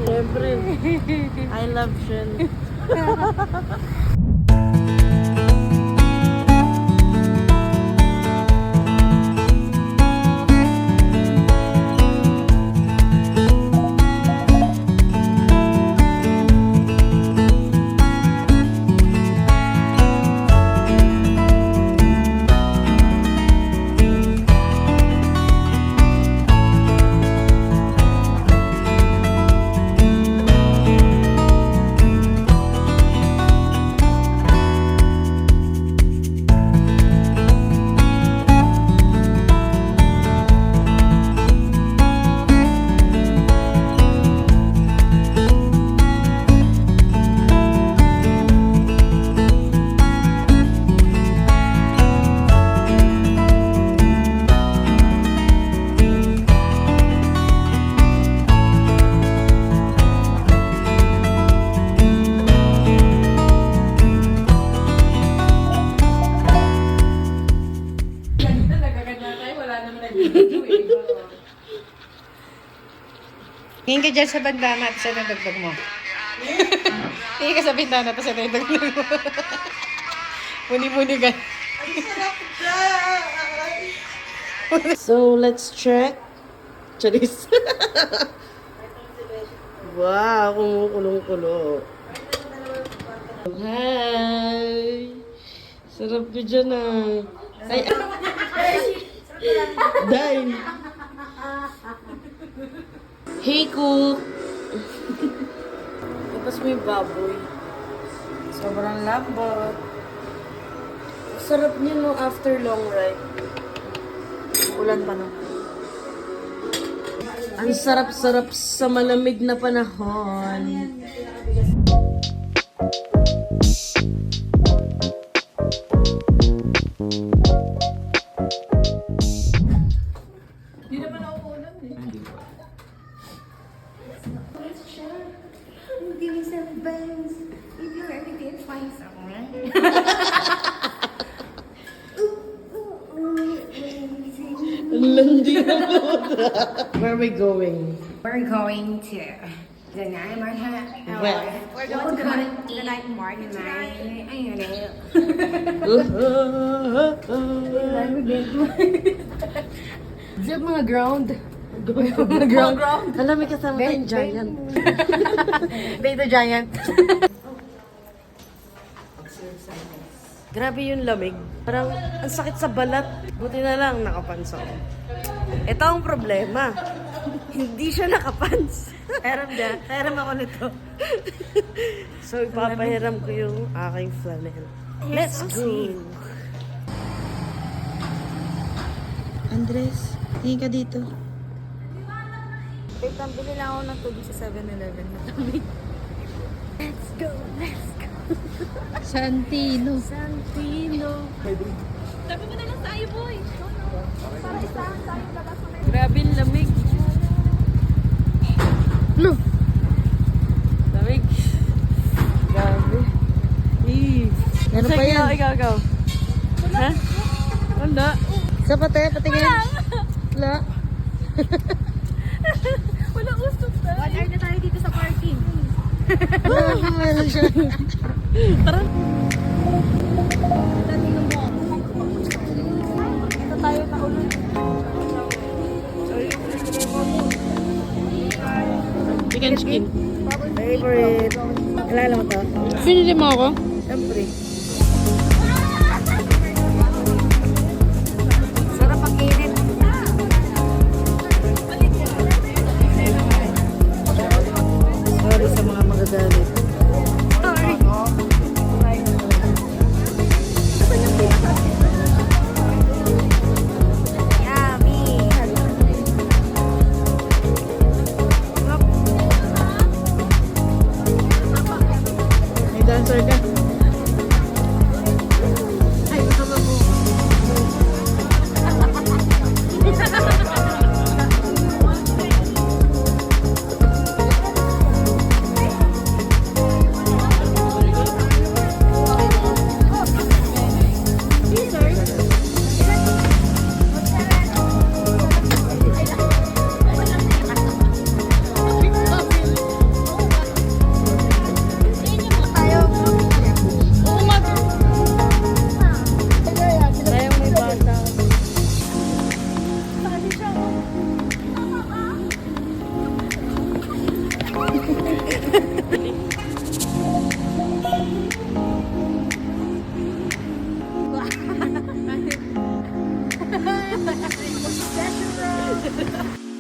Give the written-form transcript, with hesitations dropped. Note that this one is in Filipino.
Siyempre, I love Shen. Tingin ka dyan sa bandana at sa nadagdag mo. Tingin ka sa bintana at sa nadagdag mo. Muni-muni ka. So, let's check. Charis. Wow, kumukulong-kulo. Hi! Sarap ko dyan ah. Ay, Dine! Hey, cook! Tapos may baboy. Sobrang lambot. Sarap niya no after long ride. Ulan pa naman. Ang sarap-sarap sa malamig na panahon. Give me some buns. If you're everything, find someone. Landi na po. Where are we going? We're going to the night market. Well. We're going to the night market. Ayun na. Diyan mga ground. Mga ground. Alam, may kasama tayong giant. Dito giant. Grabe yung lamig. Parang ang sakit sa balat. Buti na lang nakapans ako. Ito ang problema. Hindi siya nakapans. Hiram ako nito. So, ipapahiram ko yung aking flannel. Let's go! Andres, tingin ka dito. Wait, bili lang ako ng tubig sa 7-Eleven. Let's go, let's go. Santino. Santino. Sabi mo na lang tayo, boy. Para isahan tayo labas mo na. Grabe yung lamig. No! Lamig. Grabe. Ano pa yan? Ikaw. Ha? Wala. Sa pati, patingin. Wala. Wala usok na. 1 hour na tayo dito sa parking. Meron siya. Tara. Ito tayo na ulit. Chicken skin. Favorite. Alala mo to? Pinili mo ako? Siyempre. Sarap ang init. Sorry sa mga magagalit. Sorry. Yummy. May dancer ka. Obsession road.